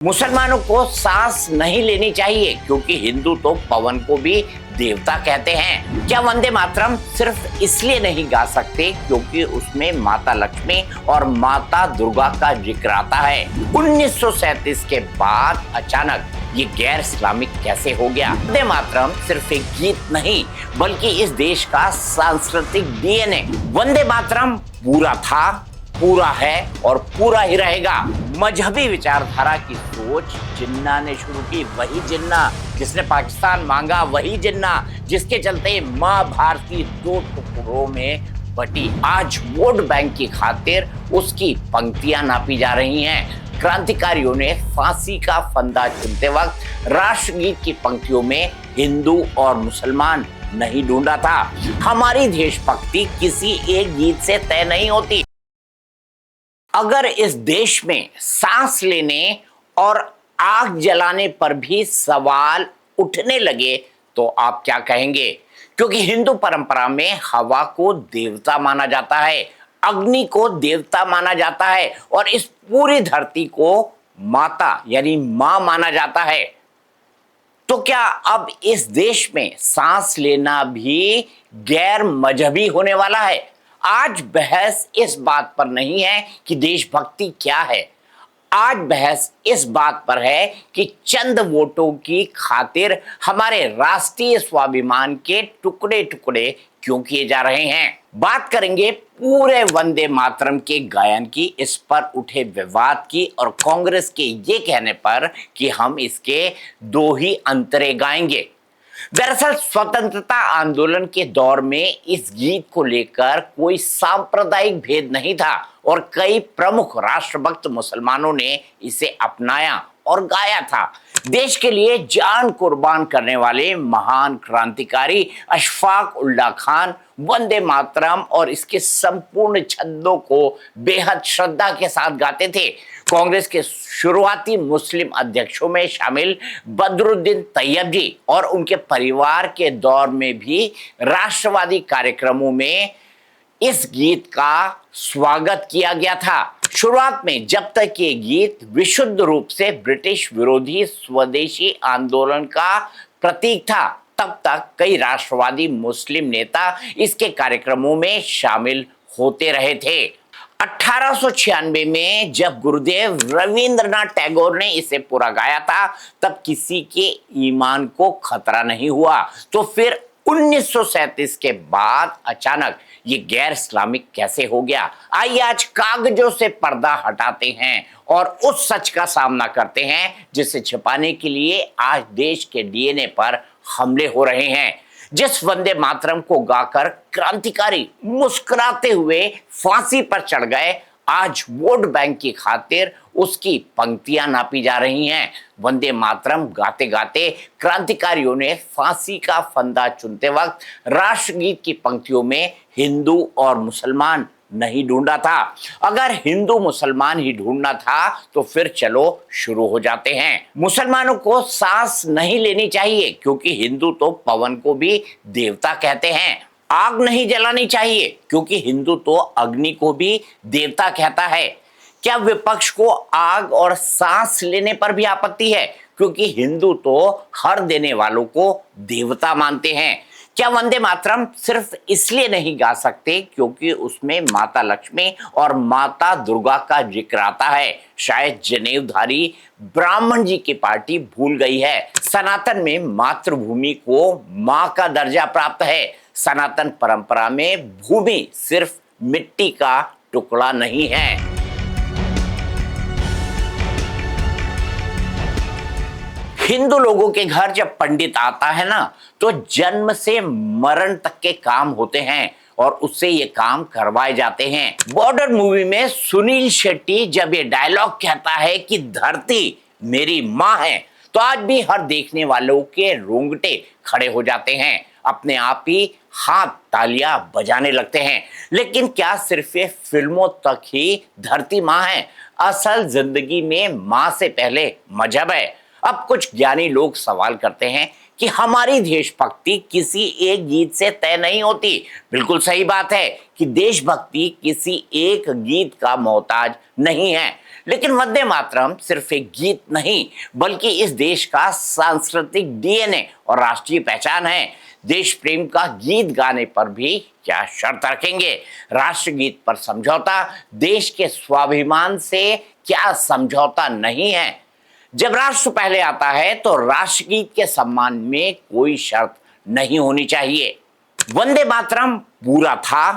मुसलमानों को सांस नहीं लेनी चाहिए क्योंकि हिंदू तो पवन को भी देवता कहते हैं। क्या वंदे मातरम सिर्फ इसलिए नहीं गा सकते क्योंकि उसमें माता लक्ष्मी और माता दुर्गा का जिक्र आता है। 1937 के बाद अचानक ये गैर इस्लामिक कैसे हो गया? वंदे मातरम सिर्फ एक गीत नहीं बल्कि इस देश का सांस्कृतिक डीएनए। वंदे मातरम पूरा था, पूरा है और पूरा ही रहेगा। मजहबी विचारधारा की सोच जिन्ना ने शुरू की, वही जिन्ना जिसने पाकिस्तान मांगा, वही जिन्ना जिसके चलते माँ भारती 2 टुकड़ों में बटी। आज वोट बैंक की खातिर उसकी पंक्तियां नापी जा रही हैं। क्रांतिकारियों ने फांसी का फंदा चुनते वक्त राष्ट्रगीत की पंक्तियों में हिंदू और मुसलमान नहीं ढूंढा था। हमारी देशभक्ति किसी एक गीत से तय नहीं होती। अगर इस देश में सांस लेने और आग जलाने पर भी सवाल उठने लगे तो आप क्या कहेंगे? क्योंकि हिंदू परंपरा में हवा को देवता माना जाता है, अग्नि को देवता माना जाता है और इस पूरी धरती को माता यानी मां माना जाता है। तो क्या अब इस देश में सांस लेना भी गैर मजहबी होने वाला है? आज बहस इस बात पर नहीं है कि देशभक्ति क्या है, आज बहस इस बात पर है कि चंद वोटों की खातिर हमारे राष्ट्रीय स्वाभिमान के टुकड़े टुकड़े क्यों किए जा रहे हैं। बात करेंगे पूरे वंदे मातरम के गायन की, इस पर उठे विवाद की और कांग्रेस के ये कहने पर कि हम इसके 2 ही अंतरे गाएंगे। दरअसल स्वतंत्रता आंदोलन के दौर में इस गीत को लेकर कोई सांप्रदायिक भेद नहीं था और कई प्रमुख राष्ट्रभक्त मुसलमानों ने इसे अपनाया और गाया था। देश के लिए जान कुर्बान करने वाले महान क्रांतिकारी अशफाक उल्लाह खान वंदे मातरम और इसके संपूर्ण छंदों को बेहद श्रद्धा के साथ गाते थे। कांग्रेस के शुरुआती मुस्लिम अध्यक्षों में शामिल बदरुद्दीन तैयब जी और उनके परिवार के दौर में भी राष्ट्रवादी कार्यक्रमों में इस गीत का स्वागत किया गया था। शुरुआत में जब तक ये गीत विशुद्ध रूप से ब्रिटिश विरोधी स्वदेशी आंदोलन का प्रतीक था, तब तक कई राष्ट्रवादी मुस्लिम नेता इसके कार्यक्रमों में शामिल होते रहे थे। 1896 में जब गुरुदेव रविंद्रनाथ टैगोर ने इसे पूरा गाया था तब किसी के ईमान को खतरा नहीं हुआ। तो फिर 1937 के बाद अचानक ये गैर इस्लामिक कैसे हो गया? आइए आज कागजों से पर्दा हटाते हैं और उस सच का सामना करते हैं जिसे छिपाने के लिए आज देश के डीएनए पर हमले हो रहे हैं। जिस वंदे मातरम को गाकर क्रांतिकारी मुस्कुराते हुए फांसी पर चढ़ गए, आज वोट बैंक की खातिर उसकी पंक्तियां नापी जा रही हैं। वंदे मातरम गाते गाते क्रांतिकारियों ने फांसी का फंदा चुनते वक्त राष्ट्रगीत की पंक्तियों में हिंदू और मुसलमान नहीं ढूंढा था। अगर हिंदू मुसलमान ही ढूंढना था तो फिर चलो शुरू हो जाते हैं। मुसलमानों को सांस नहीं लेनी चाहिए क्योंकि हिंदू तो पवन को भी देवता कहते हैं। आग नहीं जलानी चाहिए क्योंकि हिंदू तो अग्नि को भी देवता कहता है। क्या विपक्ष को आग और सांस लेने पर भी आपत्ति है क्योंकि हिंदू तो हर देने वालों को देवता मानते हैं? क्या वंदे मातरम सिर्फ इसलिए नहीं गा सकते क्योंकि उसमें माता लक्ष्मी और माता दुर्गा का जिक्र आता है? शायद जनेऊधारी ब्राह्मण जी की पार्टी भूल गई है। सनातन में मातृभूमि को मां का दर्जा प्राप्त है। सनातन परंपरा में भूमि सिर्फ मिट्टी का टुकड़ा नहीं है। हिंदू लोगों के घर जब पंडित आता है ना तो जन्म से मरण तक के काम होते हैं और उससे ये काम करवाए जाते हैं। बॉर्डर मूवी में सुनील शेट्टी जब ये डायलॉग कहता है कि धरती मेरी मां है तो आज भी हर देखने वालों के रोंगटे खड़े हो जाते हैं, अपने आप ही हाथ तालियां बजाने लगते हैं। लेकिन क्या सिर्फ ये फिल्मों तक ही धरती मां है? असल जिंदगी में मां से पहले मजहब है। अब कुछ ज्ञानी लोग सवाल करते हैं कि हमारी देशभक्ति किसी एक गीत से तय नहीं होती। बिल्कुल सही बात है कि देशभक्ति किसी एक गीत का मोहताज नहीं है। लेकिन वंदे मातरम सिर्फ एक गीत नहीं बल्कि इस देश का सांस्कृतिक डीएनए और राष्ट्रीय पहचान है। देश प्रेम का गीत गाने पर भी क्या शर्त रखेंगे? राष्ट्रगीत पर समझौता देश के स्वाभिमान से क्या समझौता नहीं है? जब राष्ट्र पहले आता है तो राष्ट्रगीत के सम्मान में कोई शर्त नहीं होनी चाहिए। वंदे मातरम पूरा था,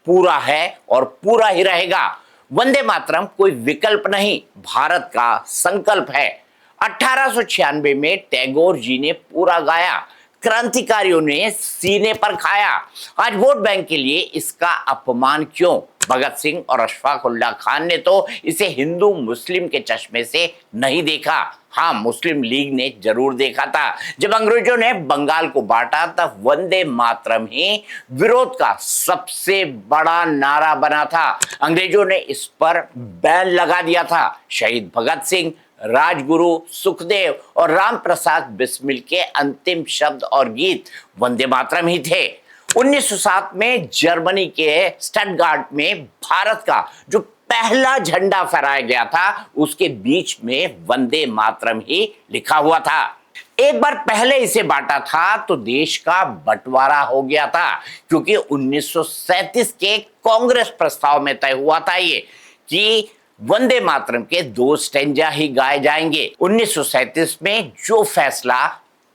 पूरा है और पूरा ही रहेगा। वंदे मातरम कोई विकल्प नहीं, भारत का संकल्प है। 1896 में टैगोर जी ने पूरा गाया, क्रांतिकारियों ने सीने पर खाया। आज वोट बैंक के लिए इसका अपमान क्यों? भगत सिंह और अशफाक उल्लाह खान ने तो इसे हिंदू मुस्लिम के चश्मे से नहीं देखा। हाँ, मुस्लिम लीग ने जरूर देखा था। जब अंग्रेजों ने बंगाल को बांटा तब वंदे मातरम ही विरोध का सबसे बड़ा नारा बना था। अंग्रेजों ने इस पर बैन लगा दिया था। शहीद भगत सिंह, राजगुरु, सुखदेव और राम प्रसाद बिस्मिल के अंतिम शब्द और गीत वंदे मातरम ही थे। 1907 में जर्मनी के स्टटगार्ट में भारत का जो पहला झंडा फहराया गया था उसके बीच में वंदे मातरम ही लिखा हुआ था। एक बार पहले इसे बांटा था तो देश का बंटवारा हो गया था, क्योंकि 1937 के कांग्रेस प्रस्ताव में तय हुआ था ये कि वंदे मातरम के 2 स्टेंजा ही गाए जाएंगे। 1937 में जो फैसला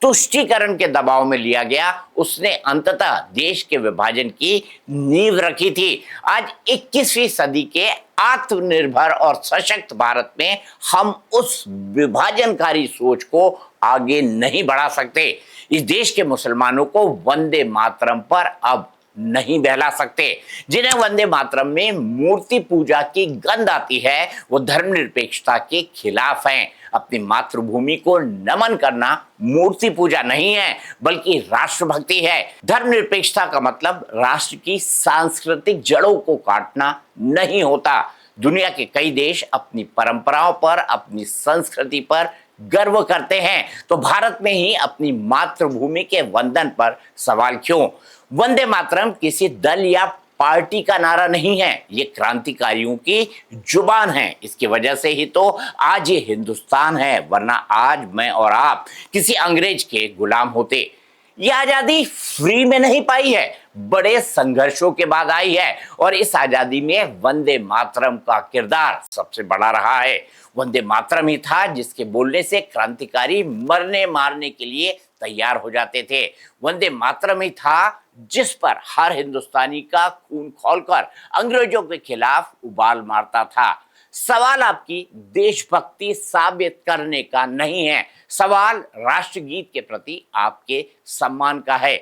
तुष्टीकरण के दबाव में लिया गया उसने अंततः देश के विभाजन की नींव रखी थी। आज 21वीं सदी के आत्मनिर्भर और सशक्त भारत में हम उस विभाजनकारी सोच को आगे नहीं बढ़ा सकते। इस देश के मुसलमानों को वंदे मातरम पर अब नहीं बहला सकते। जिन्हें वंदे मातरम में मूर्ति पूजा की गंध आती है वो धर्मनिरपेक्षता के खिलाफ हैं। अपनी मातृभूमि को नमन करना मूर्ति पूजा नहीं है बल्कि राष्ट्रभक्ति है। धर्मनिरपेक्षता का मतलब राष्ट्र की सांस्कृतिक जड़ों को काटना नहीं होता। दुनिया के कई देश अपनी परंपराओं पर, अपनी संस्कृति पर गर्व करते हैं, तो भारत में ही अपनी मातृभूमि के वंदन पर सवाल क्यों? वंदे मातरम किसी दल या पार्टी का नारा नहीं है, ये क्रांतिकारियों की जुबान है। इसकी वजह से ही तो आज ये हिंदुस्तान है, वरना आज मैं और आप किसी अंग्रेज के गुलाम होते। ये आजादी फ्री में नहीं पाई है, बड़े संघर्षों के बाद आई है और इस आजादी में वंदे मातरम का किरदार सबसे बड़ा रहा है। वंदे मातरम ही था जिसके बोलने से क्रांतिकारी मरने मारने के लिए तैयार हो जाते थे। वंदे मातरम ही था जिस पर हर हिंदुस्तानी का खून खौलकर अंग्रेजों के खिलाफ उबाल मारता था। सवाल आपकी देशभक्ति साबित करने का नहीं है, सवाल राष्ट्रगीत के प्रति आपके सम्मान का है।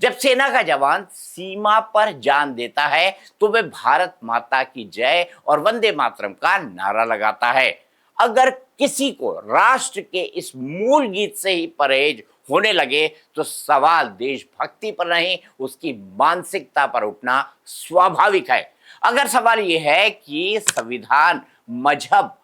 जब सेना का जवान सीमा पर जान देता है तो वे भारत माता की जय और वंदे मातरम का नारा लगाता है। अगर किसी को राष्ट्र के इस मूल गीत से ही परहेज होने लगे तो सवाल देशभक्ति पर नहीं, उसकी मानसिकता पर उठना स्वाभाविक है। अगर सवाल यह है कि संविधान मजहब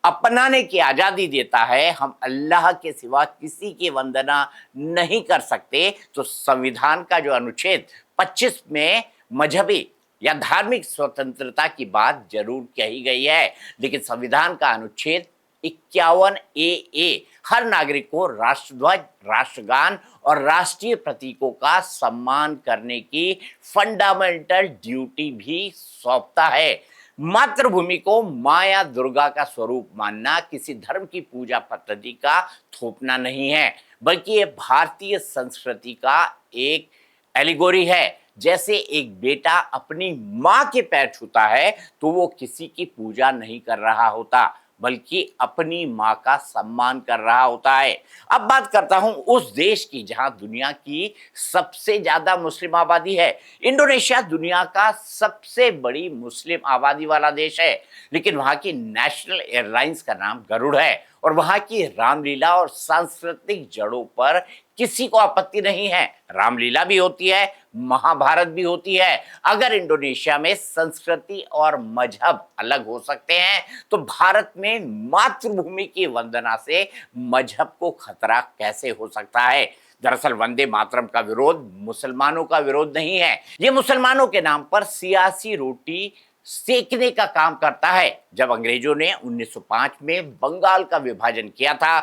अपनाने की आजादी देता है, हम अल्लाह के सिवा किसी की वंदना नहीं कर सकते, तो संविधान का जो अनुच्छेद 25 में मजहबी या धार्मिक स्वतंत्रता की बात जरूर कही गई है, लेकिन संविधान का अनुच्छेद 51 ए हर नागरिक को राष्ट्रध्वज, राष्ट्रगान और राष्ट्रीय प्रतीकों का सम्मान करने की फंडामेंटल ड्यूटी भी सौंपता है। मातृभूमि को मां या दुर्गा का स्वरूप मानना किसी धर्म की पूजा पद्धति का थोपना नहीं है, बल्कि ये भारतीय संस्कृति का एक एलिगोरी है। जैसे एक बेटा अपनी मां के पैर छूता है तो वो किसी की पूजा नहीं कर रहा होता बल्कि अपनी मां का सम्मान कर रहा होता है। अब बात करता हूं उस देश की जहां दुनिया की सबसे ज्यादा मुस्लिम आबादी है। इंडोनेशिया दुनिया का सबसे बड़ी मुस्लिम आबादी वाला देश है, लेकिन वहां की नेशनल एयरलाइंस का नाम गरुड़ है और वहां की रामलीला और सांस्कृतिक जड़ों पर किसी को आपत्ति नहीं है। रामलीला भी होती है, महाभारत भी होती है। अगर इंडोनेशिया में संस्कृति और मजहब अलग हो सकते हैं तो भारत में मातृभूमि की वंदना से मजहब को खतरा कैसे हो सकता है? दरअसल वंदे मातरम का विरोध मुसलमानों का विरोध नहीं है, ये मुसलमानों के नाम पर सियासी रोटी सेकने का काम करता है। जब अंग्रेजों ने 1905 में बंगाल का विभाजन किया था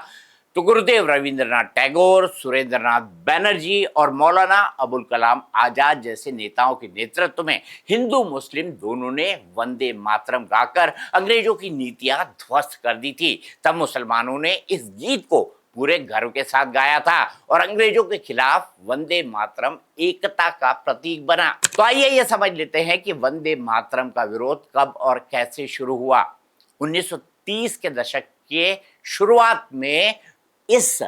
तो गुरुदेव रविंद्रनाथ टैगोर, सुरेंद्रनाथ बैनर्जी और मौलाना अबुल कलाम आजाद जैसे नेताओं के नेतृत्व में हिंदू मुस्लिम दोनों ने वंदे मातरम गाकर अंग्रेजों की नीतियां ध्वस्त कर दी थी। तब मुसलमानों ने इस गीत को पूरे गर्व के साथ गाया था और अंग्रेजों के खिलाफ वंदे मातरम एकता का प्रतीक बना। तो आइए ये समझ लेते हैं कि वंदे मातरम का विरोध कब और कैसे शुरू हुआ। 1930 के दशक के शुरुआत में इस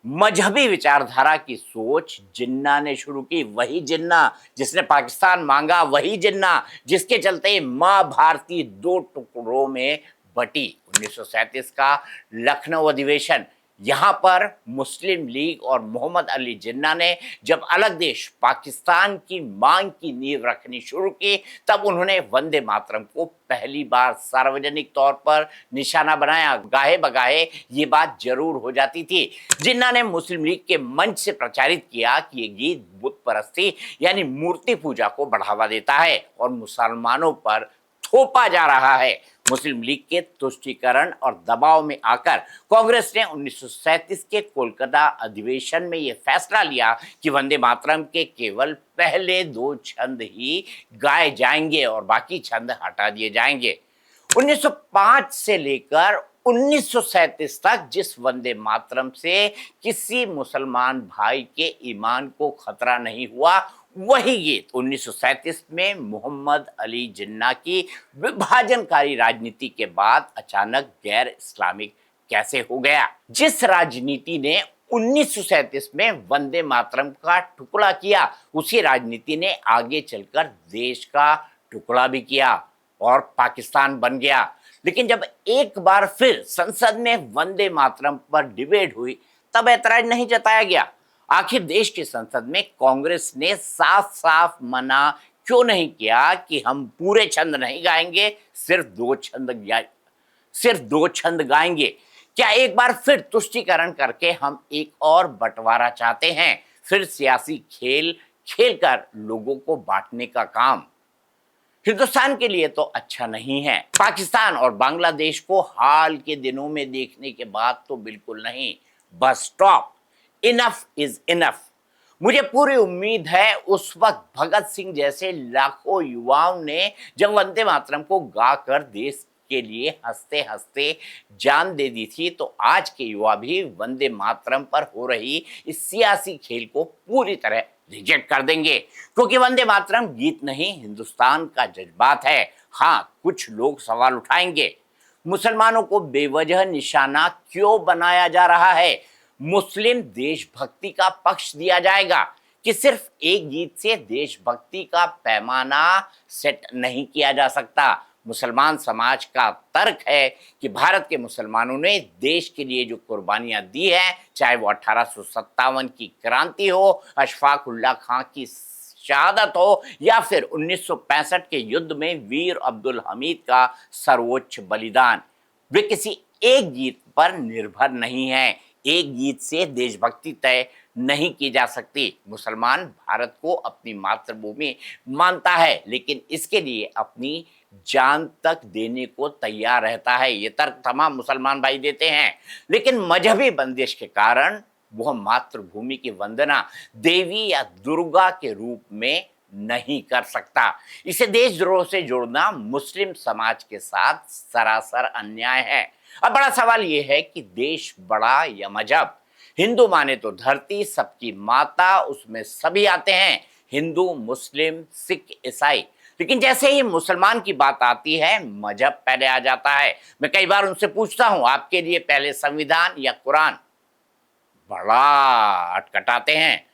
मजहबी विचारधारा की सोच जिन्ना ने शुरू की। वही जिन्ना जिसने पाकिस्तान मांगा, वही जिन्ना जिसके चलते मां भारती दो टुकड़ों में बटी। 1937 का लखनऊ अधिवेशन, यहां पर मुस्लिम लीग और मोहम्मद अली जिन्ना ने जब अलग देश पाकिस्तान की मांग की नींव रखनी शुरू की, तब उन्होंने वंदे मातरम को पहली बार सार्वजनिक तौर पर निशाना बनाया। गाहे बगाहे ये बात जरूर हो जाती थी। जिन्ना ने मुस्लिम लीग के मंच से प्रचारित किया कि ये गीत बुत परस्ती यानी मूर्ति पूजा को बढ़ावा देता है और मुसलमानों पर थोपा जा रहा है। मुस्लिम लीग के तुष्टीकरण और दबाव में आकर कांग्रेस ने 1937 के कोलकाता अधिवेशन में यह फैसला लिया कि वंदे मातरम के केवल पहले 2 छंद ही गाए जाएंगे और बाकी छंद हटा दिए जाएंगे। 1905 से लेकर 1937 तक जिस वंदे मातरम से किसी मुसलमान भाई के ईमान को खतरा नहीं हुआ, वही गीत 1937 में मोहम्मद अली जिन्ना की विभाजनकारी राजनीति के बाद अचानक गैर इस्लामिक कैसे हो गया। जिस राजनीति ने 1937 में वंदे मातरम का टुकड़ा किया, उसी राजनीति ने आगे चलकर देश का टुकड़ा भी किया और पाकिस्तान बन गया। लेकिन जब एक बार फिर संसद में वंदे मातरम पर डिबेट हुई, तब ऐतराज नहीं जताया गया। आखिर देश की संसद में कांग्रेस ने साफ साफ मना क्यों नहीं किया कि हम पूरे छंद नहीं गाएंगे, सिर्फ 2 छंद गाएंगे। क्या एक बार फिर तुष्टीकरण करके हम एक और बंटवारा चाहते हैं, फिर सियासी खेल खेलकर लोगों को बांटने का काम? हिंदुस्तान के लिए तो अच्छा नहीं है। पाकिस्तान और बांग्लादेश को हाल के दिनों में देखने के बाद तो बिल्कुल नहीं। Bus stop, enough is enough. मुझे पूरी उम्मीद है उस वक्त भगत सिंह जैसे लाखों युवाओं ने जब वंदे मातरम को गाकर देश के लिए हंसते हंसते जान दे दी थी, तो आज के युवा भी वंदे मातरम पर हो रही इस सियासी खेल को पूरी तरह रिजेक्ट कर देंगे, क्योंकि वंदे मातरम गीत नहीं, हिंदुस्तान का जज्बात है। हाँ, कुछ लोग सवाल उठाएंगे, मुसलमानों को बेवजह निशाना क्यों बनाया जा रहा है? मुस्लिम देशभक्ति का पक्ष दिया जाएगा कि सिर्फ एक गीत से देशभक्ति का पैमाना सेट नहीं किया जा सकता। मुसलमान समाज का तर्क है कि भारत के मुसलमानों ने देश के लिए जो कुर्बानियां दी हैं, चाहे वो 1857 की क्रांति हो, अशफाक उल्लाह खां की शहादत हो, या फिर 1965 के युद्ध में वीर अब्दुल हमीद का सर्वोच्च बलिदान, वे किसी एक गीत पर निर्भर नहीं है। एक गीत से देशभक्ति तय नहीं की जा सकती। मुसलमान भारत को अपनी मातृभूमि मानता है, लेकिन इसके लिए अपनी जान तक देने को तैयार रहता है। ये तर्क तमाम मुसलमान भाई देते हैं, लेकिन मजहबी बंदिश के कारण वह मातृभूमि की वंदना देवी या दुर्गा के रूप में नहीं कर सकता। इसे देशद्रोह से जोड़ना मुस्लिम समाज के साथ सरासर अन्याय है। अब बड़ा सवाल यह है कि देश बड़ा या मजहब? हिंदू माने तो धरती सबकी माता, उसमें सभी आते हैं, हिंदू, मुस्लिम, सिख, ईसाई। लेकिन जैसे ही मुसलमान की बात आती है, मजहब पहले आ जाता है। मैं कई बार उनसे पूछता हूं, आपके लिए पहले संविधान या कुरान? बड़ा अटकटाते हैं,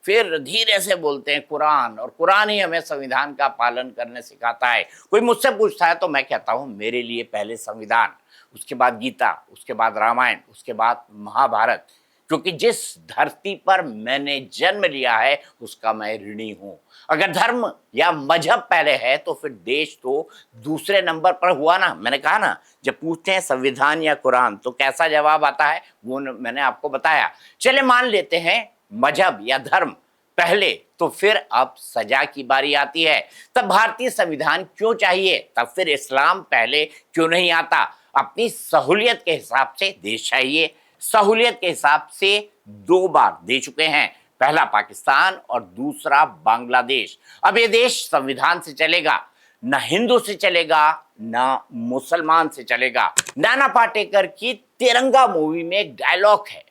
फिर धीरे से बोलते हैं कुरान, और कुरान ही हमें संविधान का पालन करने सिखाता है। कोई मुझसे पूछता है तो मैं कहता हूं, मेरे लिए पहले संविधान, उसके बाद गीता, उसके बाद रामायण, उसके बाद महाभारत, क्योंकि जिस धरती पर मैंने जन्म लिया है उसका मैं ऋणी हूं। अगर धर्म या मजहब पहले है तो फिर देश तो दूसरे नंबर पर हुआ ना। मैंने कहा ना, जब पूछते हैं संविधान या कुरान तो कैसा जवाब आता है वो मैंने आपको बताया। चले मान लेते हैं मजहब या धर्म, पहले तो फिर अब सजा की बारी आती है। तब भारतीय संविधान क्यों चाहिए? तब फिर इस्लाम पहले क्यों नहीं आता? अपनी सहूलियत के हिसाब से देश चाहिए। सहूलियत के हिसाब से 2 बार दे चुके हैं, पहला पाकिस्तान और दूसरा बांग्लादेश। अब ये देश संविधान से चलेगा, ना हिंदू से चलेगा ना मुसलमान से चलेगा। नाना पाटेकर की तिरंगा मूवी में एक डायलॉग है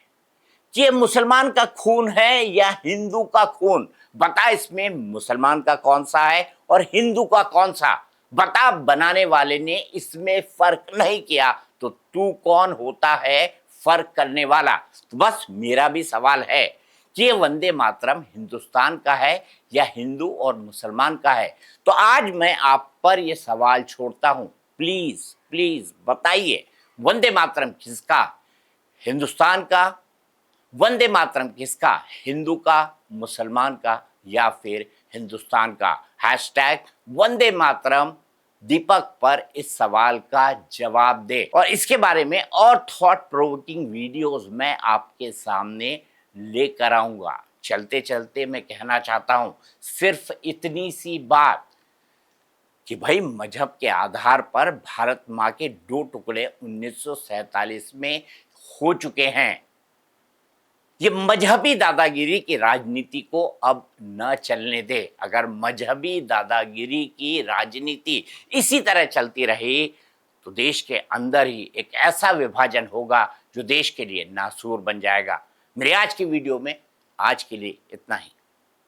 कि ये मुसलमान का खून है या हिंदू का खून, बता इसमें मुसलमान का कौन सा है और हिंदू का कौन सा? बता, बनाने वाले ने इसमें फर्क नहीं किया तो तू कौन होता है फर्क करने वाला? तो बस मेरा भी सवाल है कि ये वंदे मातरम हिंदुस्तान का है या हिंदू और मुसलमान का है? तो आज मैं आप पर यह सवाल छोड़ता हूं, प्लीज प्लीज बताइए, वंदे मातरम किसका? हिंदुस्तान का? वंदे मातरम किसका? हिंदू का, मुसलमान का या फिर हिंदुस्तान का? हैशटैग वंदे मातरम दीपक पर इस सवाल का जवाब दे। और इसके बारे में और थॉट प्रोवोकिंग वीडियोस मैं आपके सामने लेकर आऊंगा। चलते चलते मैं कहना चाहता हूं सिर्फ इतनी सी बात कि भाई मजहब के आधार पर भारत माँ के 2 टुकड़े 1947 में हो चुके हैं। ये मजहबी दादागिरी की राजनीति को अब न चलने दे। अगर मजहबी दादागिरी की राजनीति इसी तरह चलती रही तो देश के अंदर ही एक ऐसा विभाजन होगा जो देश के लिए नासूर बन जाएगा। मेरे आज की वीडियो में आज के लिए इतना ही।